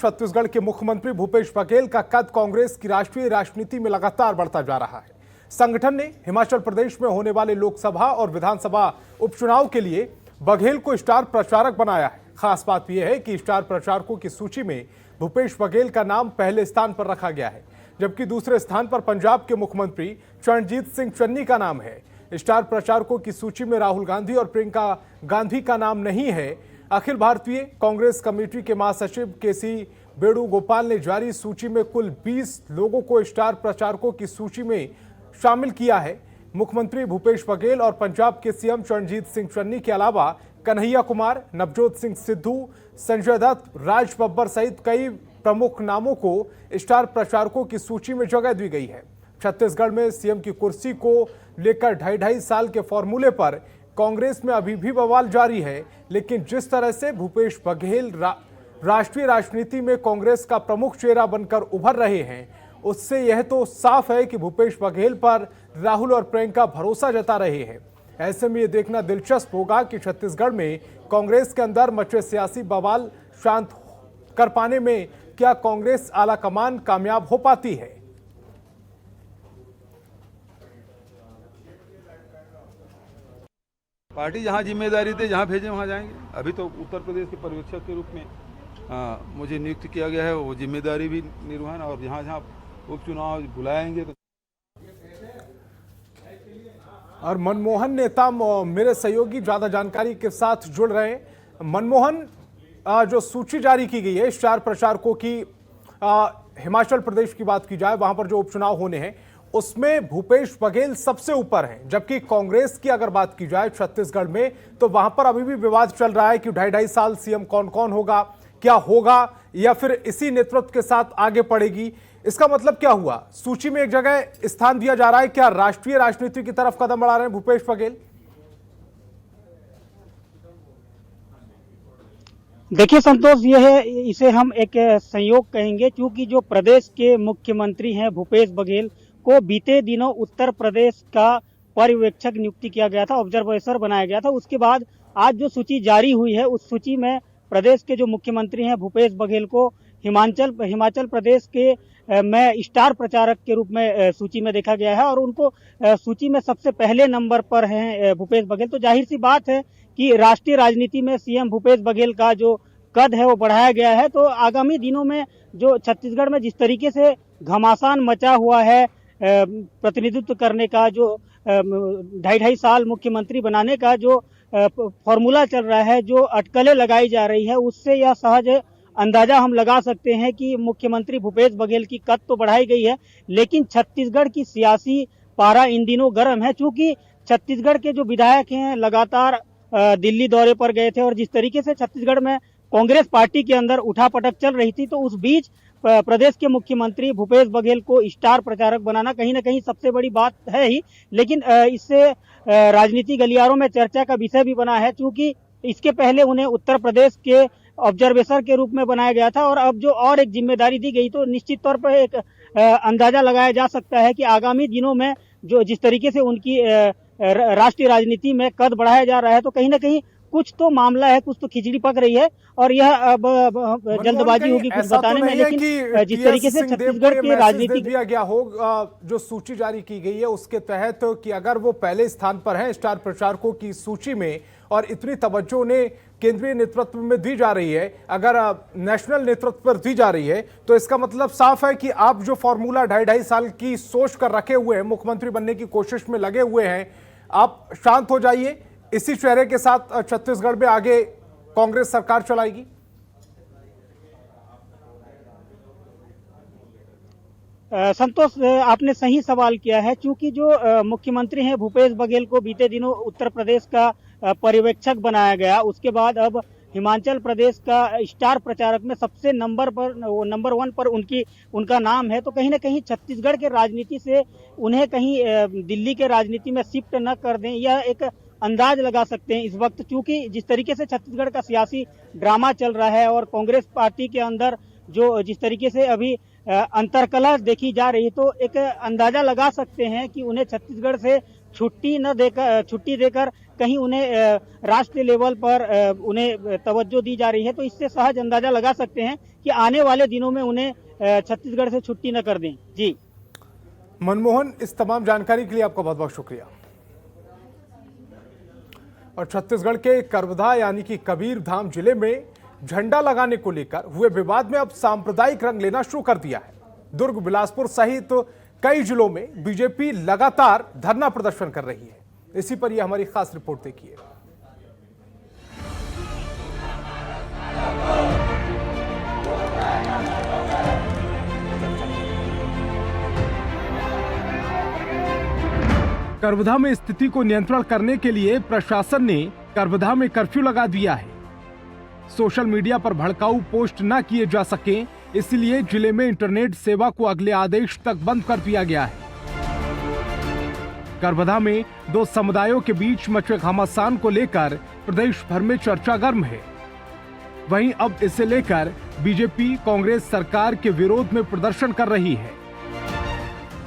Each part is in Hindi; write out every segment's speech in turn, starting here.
छत्तीसगढ़ के मुख्यमंत्री भूपेश बघेल का कद कांग्रेस की राष्ट्रीय राजनीति में लगातार बढ़ता जा रहा है। संगठन ने हिमाचल प्रदेश में होने वाले लोकसभा और विधानसभा उपचुनाव के लिए बघेल को स्टार प्रचारक बनाया है। खास बात यह है कि स्टार प्रचारकों की सूची में भूपेश बघेल का नाम पहले स्थान पर रखा गया है, जबकि दूसरे स्थान पर पंजाब के मुख्यमंत्री चरणजीत सिंह चन्नी का नाम है। स्टार प्रचारकों की सूची में राहुल गांधी और प्रियंका गांधी का नाम नहीं है। अखिल भारतीय कांग्रेस कमेटी के महासचिव केसी वेणुगोपाल ने जारी सूची में कुल 20 लोगों को स्टार प्रचारकों की सूची में शामिल किया है। मुख्यमंत्री भूपेश बघेल और पंजाब के सीएम चरणजीत सिंह चन्नी के अलावा कन्हैया कुमार, नवजोत सिंह सिद्धू, संजय दत्त, राज बब्बर सहित कई प्रमुख नामों को स्टार प्रचारकों की सूची में जगह दी गई है। छत्तीसगढ़ में सीएम की कुर्सी को लेकर 2.5 साल के फॉर्मूले पर कांग्रेस में अभी भी बवाल जारी है, लेकिन जिस तरह से भूपेश बघेल राष्ट्रीय राजनीति में कांग्रेस का प्रमुख चेहरा बनकर उभर रहे हैं, उससे यह तो साफ है कि भूपेश बघेल पर राहुल और प्रियंका भरोसा जता रहे हैं। ऐसे में यह देखना दिलचस्प होगा कि छत्तीसगढ़ में कांग्रेस के अंदर मचे सियासी बवाल शांत कर पाने में क्या कांग्रेस आलाकमान कामयाब हो पाती है। पार्टी जहां जिम्मेदारी थी, जहां भेजे वहां जाएंगे। अभी तो उत्तर प्रदेश के पर्यवेक्षक के रूप में मुझे नियुक्त किया गया है, वो जिम्मेदारी भी निर्वहन, और जहां जहां उपचुनाव बुलाएंगे तो। और मनमोहन नेता मेरे सहयोगी ज्यादा जानकारी के साथ जुड़ रहे हैं। मनमोहन, जो सूची जारी की गई है स्टार प्रचारकों की, हिमाचल प्रदेश की बात की जाए, वहां पर जो उपचुनाव होने हैं उसमें भूपेश बघेल सबसे ऊपर हैं, जबकि कांग्रेस की अगर बात की जाए छत्तीसगढ़ में तो वहां पर अभी भी विवाद चल रहा है कि 2.5 साल सीएम कौन कौन होगा, क्या होगा, या फिर इसी नेतृत्व के साथ आगे पड़ेगी। इसका मतलब क्या हुआ? सूची में एक जगह स्थान दिया जा रहा है, क्या राष्ट्रीय राजनीति की तरफ कदम बढ़ा रहे हैं भूपेश बघेल? देखिए संतोष, यह है, इसे हम एक संयोग कहेंगे, क्योंकि जो प्रदेश के मुख्यमंत्री हैं भूपेश बघेल को बीते दिनों उत्तर प्रदेश का पर्यवेक्षक नियुक्ति किया गया था, ऑब्जर्वर बनाया गया था। उसके बाद आज जो सूची जारी हुई है उस सूची में प्रदेश के जो मुख्यमंत्री हैं भूपेश बघेल को हिमाचल प्रदेश के में स्टार प्रचारक के रूप में सूची में देखा गया है और उनको सूची में सबसे पहले नंबर पर हैं भूपेश बघेल। तो जाहिर सी बात है कि राष्ट्रीय राजनीति में सीएम भूपेश बघेल का जो कद है वो बढ़ाया गया है। तो आगामी दिनों में जो छत्तीसगढ़ में जिस तरीके से घमासान मचा हुआ है प्रतिनिधित्व करने का, जो 2.5 साल मुख्यमंत्री बनाने का जो फॉर्मूला चल रहा है, जो अटकलें लगाई जा रही है, उससे यह सहज अंदाजा हम लगा सकते हैं कि मुख्यमंत्री भूपेश बघेल की कद तो बढ़ाई गई है, लेकिन छत्तीसगढ़ की सियासी पारा इन दिनों गर्म है। चूंकि छत्तीसगढ़ के जो विधायक हैं लगातार दिल्ली दौरे पर गए थे और जिस तरीके से छत्तीसगढ़ में कांग्रेस पार्टी के अंदर उठापटक चल रही थी, तो उस बीच प्रदेश के मुख्यमंत्री भूपेश बघेल को स्टार प्रचारक बनाना कहीं ना कहीं सबसे बड़ी बात है ही, लेकिन इससे राजनीति गलियारों में चर्चा का विषय भी बना है, क्योंकि इसके पहले उन्हें उत्तर प्रदेश के ऑब्जर्वेशन के रूप में बनाया गया था और अब जो और एक जिम्मेदारी दी गई, तो निश्चित तौर पर एक अंदाजा लगाया जा सकता है कि आगामी दिनों में जो जिस तरीके से उनकी राष्ट्रीय राजनीति में कद बढ़ाया जा रहा है, तो कहीं ना कहीं कुछ तो मामला है, कुछ तो खिचड़ी पक रही है और यह अब जल्दबाजी होगी कुछ बताने में। लेकिन जिस तरीके से छत्तीसगढ़ की राजनीति दिया गया हो, जो सूची जारी की गई है उसके तहत कि अगर वो पहले स्थान पर हैं स्टार प्रचारकों की सूची में और इतनी तवज्जो उन्हें केंद्रीय नेतृत्व में दी जा रही है, अगर नेशनल नेतृत्व पर दी जा रही है, तो इसका मतलब साफ है कि आप जो फॉर्मूला 2.5 साल की सोच कर रखे हुए हैं, मुख्यमंत्री बनने की कोशिश में लगे हुए हैं, आप शांत हो जाइए। इसी चेहरे के साथ छत्तीसगढ़ में आगे कांग्रेस सरकार चलाएगी। संतोष, आपने सही सवाल किया है, क्योंकि जो मुख्यमंत्री हैं भूपेश बघेल को बीते दिनों उत्तर प्रदेश का पर्यवेक्षक बनाया गया, उसके बाद अब हिमाचल प्रदेश का स्टार प्रचारक में सबसे नंबर 1 पर उनका नाम है। तो कहीं ना कहीं छत्तीसगढ़ के राजनीति से उन्हें कहीं दिल्ली के राजनीति में शिफ्ट न कर दें, यह एक अंदाज लगा सकते हैं इस वक्त, क्योंकि जिस तरीके से छत्तीसगढ़ का सियासी ड्रामा चल रहा है और कांग्रेस पार्टी के अंदर जो जिस तरीके से अभी अंतर्कलह देखी जा रही है, तो एक अंदाजा लगा सकते हैं कि उन्हें छत्तीसगढ़ से छुट्टी देकर कहीं उन्हें राष्ट्रीय लेवल पर उन्हें तवज्जो दी जा रही है। तो इससे सहज अंदाजा लगा सकते हैं कि आने वाले दिनों में उन्हें छत्तीसगढ़ से छुट्टी न कर दें। जी मनमोहन, इस तमाम जानकारी के लिए आपका बहुत बहुत शुक्रिया। और छत्तीसगढ़ के कर्बधा यानी कि कबीर धाम जिले में झंडा लगाने को लेकर हुए विवाद में अब सांप्रदायिक रंग लेना शुरू कर दिया है। दुर्ग, बिलासपुर सहित कई जिलों में बीजेपी लगातार धरना प्रदर्शन कर रही है। इसी पर यह हमारी खास रिपोर्ट देखिए। कर्बधा में स्थिति को नियंत्रण करने के लिए प्रशासन ने कर्बधा में कर्फ्यू लगा दिया है। सोशल मीडिया पर भड़काऊ पोस्ट न किए जा सकें, इसलिए जिले में इंटरनेट सेवा को अगले आदेश तक बंद कर दिया गया है। कर्बधा में दो समुदायों के बीच मचे घमासान को लेकर प्रदेश भर में चर्चा गर्म है। वहीं अब इसे लेकर बीजेपी कांग्रेस सरकार के विरोध में प्रदर्शन कर रही है।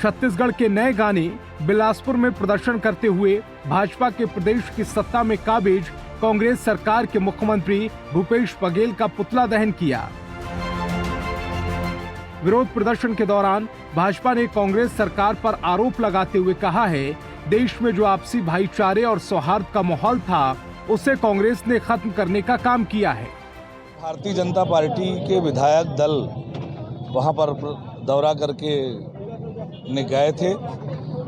छत्तीसगढ़ के नए गाने बिलासपुर में प्रदर्शन करते हुए भाजपा के प्रदेश की सत्ता में काबिज कांग्रेस सरकार के मुख्यमंत्री भूपेश बघेल का पुतला दहन किया। विरोध प्रदर्शन के दौरान भाजपा ने कांग्रेस सरकार पर आरोप लगाते हुए कहा है, देश में जो आपसी भाईचारे और सौहार्द का माहौल था उसे कांग्रेस ने खत्म करने का काम किया है। भारतीय जनता पार्टी के विधायक दल वहां पर दौरा करके गए थे।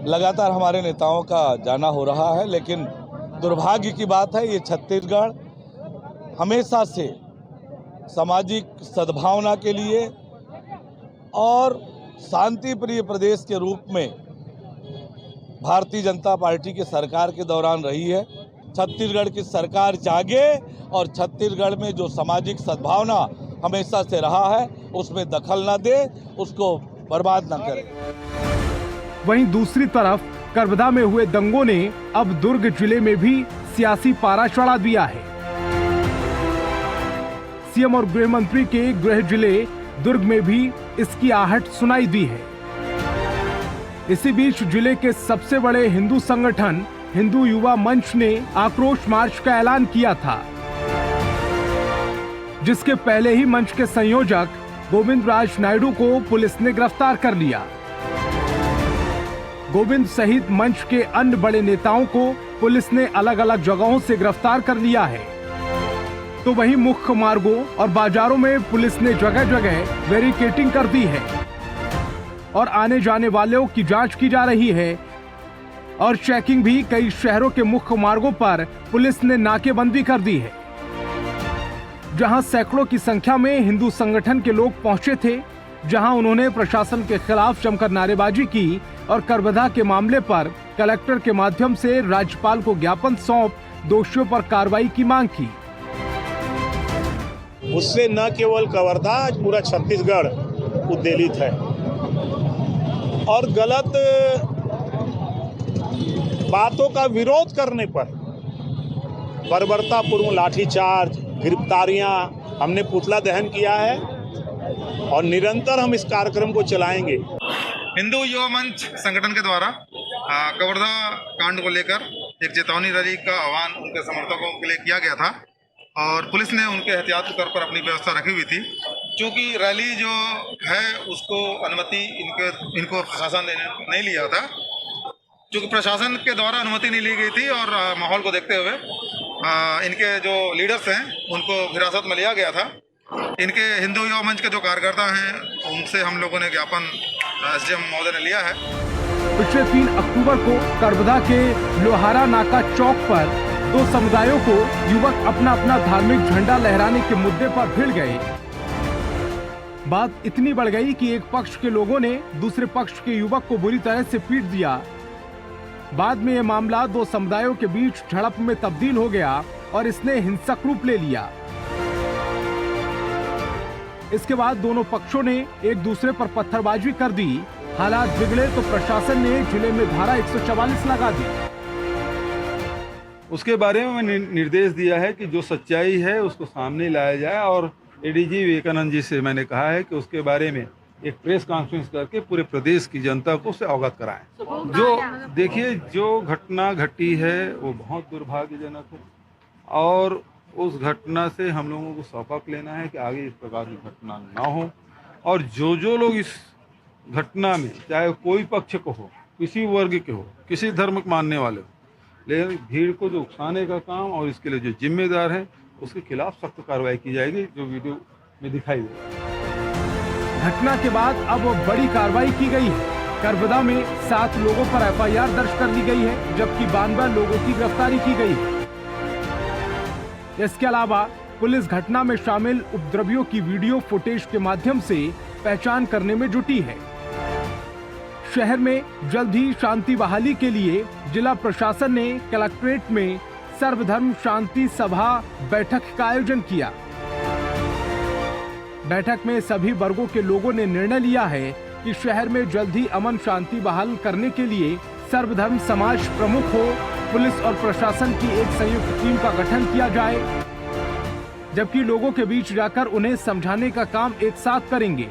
लगातार हमारे नेताओं का जाना हो रहा है, लेकिन दुर्भाग्य की बात है, ये छत्तीसगढ़ हमेशा से सामाजिक सद्भावना के लिए और शांति प्रिय प्रदेश के रूप में भारतीय जनता पार्टी की सरकार के दौरान रही है। छत्तीसगढ़ की सरकार जागे और छत्तीसगढ़ में जो सामाजिक सद्भावना हमेशा से रहा है उसमें दखल न दे, उसको बर्बाद न करे। वहीं दूसरी तरफ कर्बधा में हुए दंगों ने अब दुर्ग जिले में भी सियासी पारा चढ़ा दिया है। सीएम और गृह मंत्री के गृह जिले दुर्ग में भी इसकी आहट सुनाई दी है। इसी बीच जिले के सबसे बड़े हिंदू संगठन हिंदू युवा मंच ने आक्रोश मार्च का ऐलान किया था, जिसके पहले ही मंच के संयोजक गोविंद राज नायडू को पुलिस ने गिरफ्तार कर लिया। गोविंद सहित मंच के अन्य बड़े नेताओं को पुलिस ने अलग अलग जगहों से गिरफ्तार कर लिया है। तो वहीं मुख्य मार्गों और बाजारों में पुलिस ने जगह जगह बैरिकेडिंग कर दी है और आने जाने वालों की जांच की जा रही है और चेकिंग भी कई शहरों के मुख्य मार्गों पर पुलिस ने नाकेबंदी कर दी है, जहां सैकड़ों की संख्या में हिंदू संगठन के लोग पहुंचे थे, जहां उन्होंने प्रशासन के खिलाफ जमकर नारेबाजी की और कर्बधा के मामले पर कलेक्टर के माध्यम से राज्यपाल को ज्ञापन सौंप दोषियों पर कार्रवाई की मांग की। उससे न केवल कवर्धा, पूरा छत्तीसगढ़ उद्वेलित है और गलत बातों का विरोध करने पर बर्बरतापूर्वक लाठीचार्ज, गिरफ्तारियां, हमने पुतला दहन किया है और निरंतर हम इस कार्यक्रम को चलाएंगे। हिंदू युवा मंच संगठन के द्वारा कवर्धा कांड को लेकर एक चेतावनी रैली का आह्वान उनके समर्थकों के लिए किया गया था और पुलिस ने उनके एहतियात के तौर पर अपनी व्यवस्था रखी हुई थी। क्योंकि रैली जो है उसको अनुमति इनको प्रशासन ने नहीं लिया था, क्योंकि प्रशासन के द्वारा अनुमति नहीं ली गई थी और माहौल को देखते हुए इनके जो लीडर्स हैं उनको हिरासत में लिया गया था। इनके हिंदू युवा मंच के जो कार्यकर्ता हैं उनसे हम लोगों ने ज्ञापन एसडीएम महोदय ने लिया है। पिछले 3 अक्टूबर को कर्बधा के लोहारा नाका चौक पर दो समुदायों को युवक अपना अपना धार्मिक झंडा लहराने के मुद्दे पर भिड़ गए। बात इतनी बढ़ गई कि एक पक्ष के लोगों ने दूसरे पक्ष के युवक को बुरी तरह से पीट दिया। बाद में यह मामला दो समुदायों के बीच झड़प में तब्दील हो गया और इसने हिंसक रूप ले लिया। इसके बाद दोनों पक्षों ने एक दूसरे पर पत्थरबाजी कर दी। हालात बिगड़े तो प्रशासन ने जिले में धारा 144 लगा दी। उसके बारे में मैंने निर्देश दिया है कि जो सच्चाई है उसको सामने लाया जाए और एडीजी विवेकानंद जी से मैंने कहा है कि उसके बारे में एक प्रेस कॉन्फ्रेंस करके पूरे प्रदेश की जनता को उससे अवगत कराएं। जो देखिए, जो घटना घटी है वो बहुत दुर्भाग्यजनक है और उस घटना से हम लोगों को सबक लेना है कि आगे इस प्रकार की घटना ना हो। और जो लोग इस घटना में, चाहे कोई पक्ष को हो, किसी वर्ग के हो, किसी धर्म को मानने वाले हो, लेकिन भीड़ को जो उकसाने का काम और इसके लिए जो जिम्मेदार है उसके खिलाफ सख्त कार्रवाई की जाएगी, जो वीडियो में दिखाई देगा। घटना के बाद अब बड़ी कार्रवाई की गई है। करबदा में 7 लोगों पर एफआईआर दर्ज कर ली गई है, जबकि 92 लोगों की गिरफ्तारी की गई है। इसके अलावा पुलिस घटना में शामिल उपद्रवियों की वीडियो फुटेज के माध्यम से पहचान करने में जुटी है। शहर में जल्द ही शांति बहाली के लिए जिला प्रशासन ने कलेक्ट्रेट में सर्वधर्म शांति सभा बैठक का आयोजन किया। बैठक में सभी वर्गों के लोगों ने निर्णय लिया है कि शहर में जल्द ही अमन शांति बहाल करने के लिए सर्वधर्म समाज प्रमुख हो, पुलिस और प्रशासन की एक संयुक्त टीम का गठन किया जाए, जबकि लोगों के बीच जाकर उन्हें समझाने का काम एक साथ करेंगे।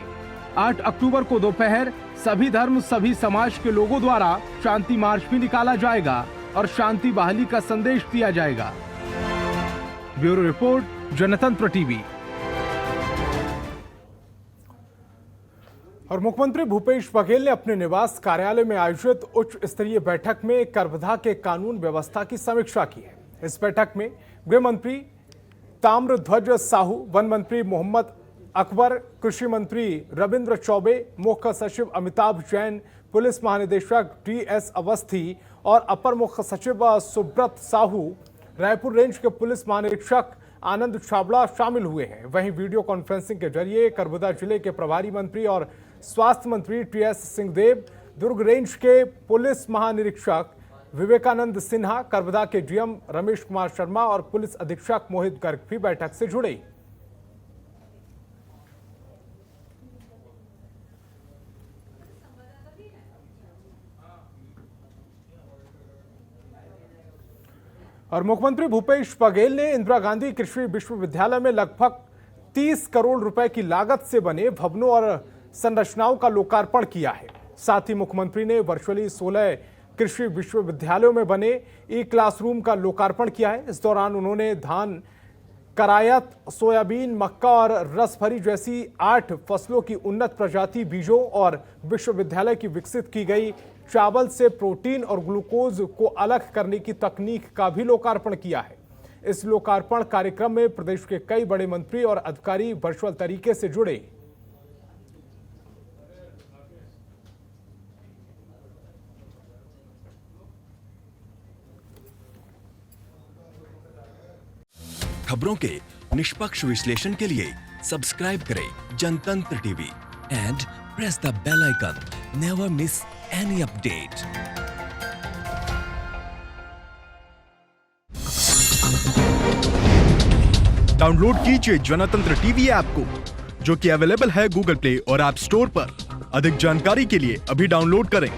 8 अक्टूबर को दोपहर सभी धर्म सभी समाज के लोगों द्वारा शांति मार्च भी निकाला जाएगा और शांति बहाली का संदेश दिया जाएगा। ब्यूरो रिपोर्ट, जनतंत्र टीवी। और मुख्यमंत्री भूपेश बघेल ने अपने निवास कार्यालय में आयोजित उच्च स्तरीय बैठक में करबदा के कानून व्यवस्था की समीक्षा की है। इस बैठक में गृह मंत्री ताम्रध्वज साहू, वन मंत्री मोहम्मद अकबर, कृषि मंत्री रविंद्र चौबे, मुख्य सचिव अमिताभ जैन, पुलिस महानिदेशक डी.एस. अवस्थी और अपर मुख्य सचिव सुब्रत साहू, रायपुर रेंज के पुलिस महानिरीक्षक आनंद छाबड़ा शामिल हुए हैं। वहीं वीडियो कॉन्फ्रेंसिंग के जरिए करबदा जिले के प्रभारी मंत्री और स्वास्थ्य मंत्री टी.एस. सिंहदेव, दुर्ग रेंज के पुलिस महानिरीक्षक विवेकानंद सिन्हा, करबदा के डीएम रमेश कुमार शर्मा और पुलिस अधीक्षक मोहित गर्ग भी बैठक से जुड़े। और मुख्यमंत्री भूपेश बघेल ने इंदिरा गांधी कृषि विश्वविद्यालय में लगभग 30 करोड़ रुपए की लागत से बने भवनों और संरचनाओं का लोकार्पण किया है। साथ ही मुख्यमंत्री ने वर्चुअली 16 कृषि विश्वविद्यालयों में बने ई-क्लासरूम का लोकार्पण किया है। इस दौरान उन्होंने धान, करायत, सोयाबीन, मक्का और रस भरी जैसी 8 फसलों की उन्नत प्रजाति बीजों और विश्वविद्यालय की विकसित की गई चावल से प्रोटीन और ग्लूकोज को अलग करने की तकनीक का भी लोकार्पण किया है। इस लोकार्पण कार्यक्रम में प्रदेश के कई बड़े मंत्री और अधिकारी वर्चुअल तरीके से जुड़े। खबरों के निष्पक्ष विश्लेषण के लिए सब्सक्राइब करें Jantantra TV and press the bell icon. Never miss any update. Download कीजिए जनतंत्र टीवी ऐप को, जो कि अवेलेबल है गूगल प्ले और ऐप स्टोर पर। अधिक जानकारी के लिए अभी डाउनलोड करें।